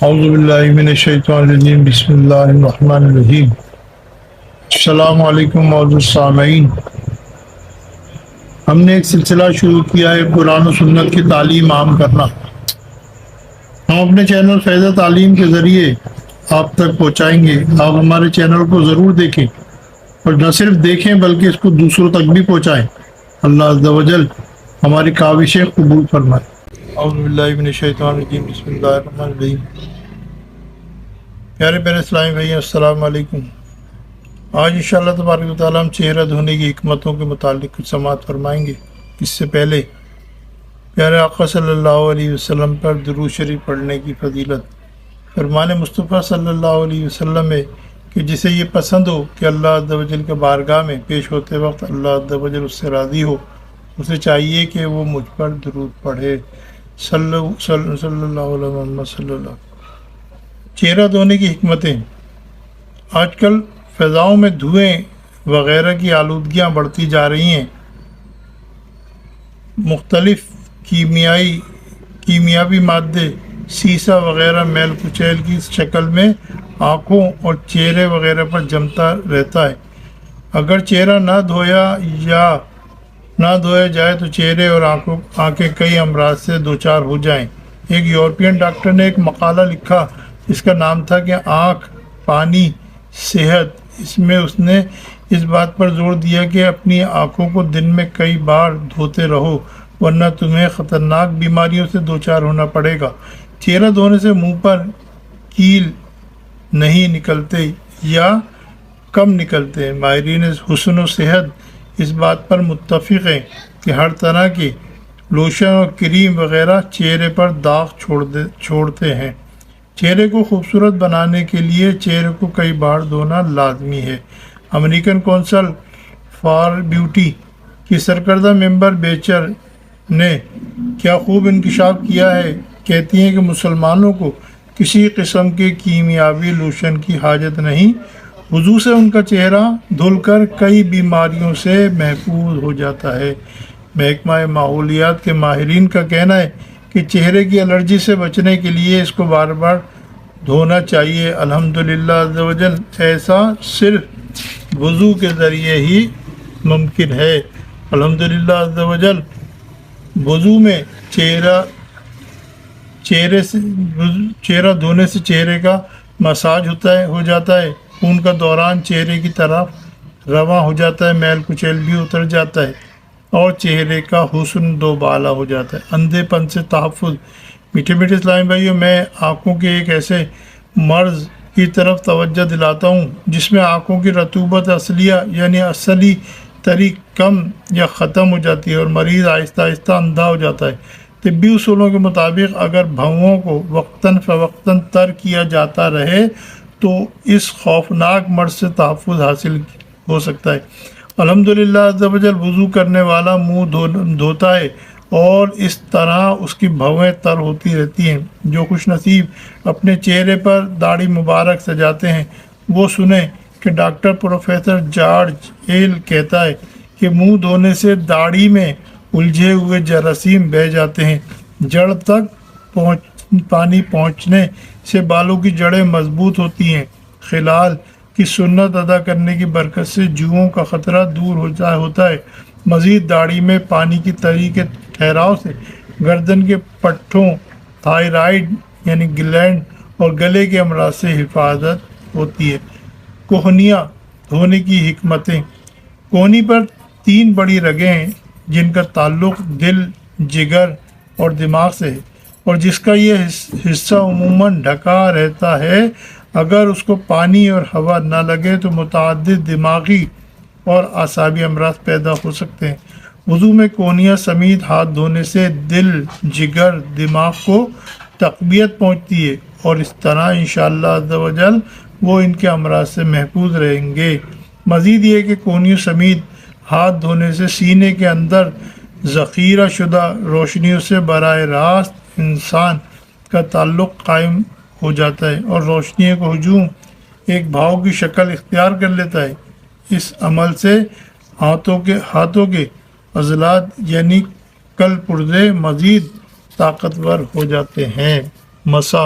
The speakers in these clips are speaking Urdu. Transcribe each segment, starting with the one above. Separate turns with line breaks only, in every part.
اعوذ باللہ من الشیطان الرجیم بسم اللہ الرحمن الرحیم۔ السلام علیکم معزز سامعین، ہم نے ایک سلسلہ شروع کیا ہے قرآن و سنت کی تعلیم عام کرنا۔ ہم اپنے چینل فیض تعلیم کے ذریعے آپ تک پہنچائیں گے۔ آپ ہمارے چینل کو ضرور دیکھیں اور نہ صرف دیکھیں بلکہ اس کو دوسروں تک بھی پہنچائیں۔ اللہ عز و جل ہماری کاوشیں قبول فرمائے۔ اعوذ باللہ من الشیطان الرجیم بسم اللہ الرحمن الرحیم۔ پیارے اسلامی بھائی السلام علیکم۔ آج انشاءاللہ تبارک و تعالیٰ ہم چہرہ دھونے کی حکمتوں کے متعلق کچھ سماعت فرمائیں گے۔ اس سے پہلے پیارے آقا صلی اللہ علیہ وسلم پر درود شریف پڑھنے کی فضیلت۔ فرمان مصطفیٰ صلی اللہ علیہ وسلم ہے کہ جسے یہ پسند ہو کہ اللہ عز و جل کے بارگاہ میں پیش ہوتے وقت اللہ عز و جل اس سے راضی ہو، اسے چاہیے کہ وہ مجھ پر درود پڑھے۔ صلی اللہ علیہ محمد صلی اللہ۔ چہرہ دھونے کی حکمتیں۔ آج کل فضاؤں میں دھوئیں وغیرہ کی آلودگیاں بڑھتی جا رہی ہیں۔ مختلف کیمیاوی مادے، سیسہ وغیرہ میل کچیل کی شکل میں آنکھوں اور چہرے وغیرہ پر جمتا رہتا ہے۔ اگر چہرہ نہ دھویا جائے تو چہرے اور آنکھیں کئی امراض سے دوچار ہو جائیں۔ ایک یورپین ڈاکٹر نے ایک مقالہ لکھا جس کا نام تھا کہ آنکھ، پانی، صحت۔ اس میں اس نے اس بات پر زور دیا کہ اپنی آنکھوں کو دن میں کئی بار دھوتے رہو ورنہ تمہیں خطرناک بیماریوں سے دوچار ہونا پڑے گا۔ چہرہ دھونے سے منہ پر کیل نہیں نکلتے یا کم نکلتے ہیں۔ ماہرین حسن و صحت اس بات پر متفق ہیں کہ ہر طرح کے لوشن اور کریم وغیرہ چہرے پر داغ چھوڑتے ہیں۔ چہرے کو خوبصورت بنانے کے لیے چہرے کو کئی بار دھونا لازمی ہے۔ امریکن کونسل فار بیوٹی کی سرکردہ ممبر بیچر نے کیا خوب انکشاف کیا ہے۔ کہتی ہیں کہ مسلمانوں کو کسی قسم کے کیمیاوی لوشن کی حاجت نہیں، وضو سے ان کا چہرہ دھل کر کئی بیماریوں سے محفوظ ہو جاتا ہے۔ محکمہ ماحولیات کے ماہرین کا کہنا ہے کہ چہرے کی الرجی سے بچنے کے لیے اس کو بار بار دھونا چاہیے۔ الحمدللہ عز و جل ایسا صرف وضو کے ذریعے ہی ممکن ہے۔ الحمدللہ عز و جل وضو میں چہرہ دھونے سے چہرے کا مساج ہو جاتا ہے، خون کا دوران چہرے کی طرف رواں ہو جاتا ہے، میل کچیل بھی اتر جاتا ہے اور چہرے کا حسن دوبالا ہو جاتا ہے۔ اندھے پن سے تحفظ۔ میٹھے اسلامی بھائیوں، میں آنکھوں کے ایک ایسے مرض کی طرف توجہ دلاتا ہوں جس میں آنکھوں کی رطوبت اصلیہ یعنی اصلی تری کم یا ختم ہو جاتی ہے اور مریض آہستہ آہستہ اندھا ہو جاتا ہے۔ طبی اصولوں کے مطابق اگر بھووں کو وقتاً فوقتاً تر کیا جاتا رہے تو اس خوفناک مرض سے تحفظ حاصل ہو سکتا ہے۔ الحمدللہ عز و جل وضو کرنے والا منہ دھوتا ہے اور اس طرح اس کی بھویں تر ہوتی رہتی ہیں۔ جو خوش نصیب اپنے چہرے پر داڑھی مبارک سجاتے ہیں وہ سنیں کہ ڈاکٹر پروفیسر جارج ایل کہتا ہے کہ منہ دھونے سے داڑھی میں الجھے ہوئے جراثیم بہہ جاتے ہیں۔ جڑ تک پانی پہنچنے سے بالوں کی جڑیں مضبوط ہوتی ہیں۔ خلال کی سنت ادا کرنے کی برکت سے جوؤں کا خطرہ دور ہوتا ہے۔ مزید داڑھی میں پانی کی تری کے ٹھہراؤ سے گردن کے پٹھوں، تھائرائیڈ یعنی گلینڈ اور گلے کے امراض سے حفاظت ہوتی ہے۔ کوہنیاں دھونے کی حکمتیں۔ کوہنی پر 3 بڑی رگیں ہیں جن کا تعلق دل، جگر اور دماغ سے ہے اور جس کا یہ حصہ عموماً ڈھکا رہتا ہے۔ اگر اس کو پانی اور ہوا نہ لگے تو متعدد دماغی اور اعصابی امراض پیدا ہو سکتے ہیں۔ وضو میں کوہنیاں سمیت ہاتھ دھونے سے دل، جگر، دماغ کو تقویت پہنچتی ہے اور اس طرح انشاءاللہ عز و جل وہ ان کے امراض سے محفوظ رہیں گے۔ مزید یہ کہ کوہنیوں سمیت ہاتھ دھونے سے سینے کے اندر ذخیرہ شدہ روشنیوں سے براہ راست انسان کا تعلق قائم ہو جاتا ہے اور روشنی کا ہجوم ایک بھاؤ کی شکل اختیار کر لیتا ہے۔ اس عمل سے ہاتھوں کے عضلات یعنی کل پرزے مزید طاقتور ہو جاتے ہیں۔ مسا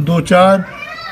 2-4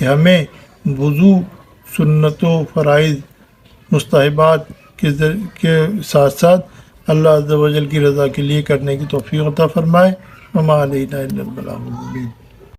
کہ ہمیں وضو سنتوں فرائض مستحبات کے ساتھ ساتھ اللہ عز و جل کی رضا کے لیے کرنے کی توفیق عطا فرمائے۔ وما علینا الا البلاغ المبین۔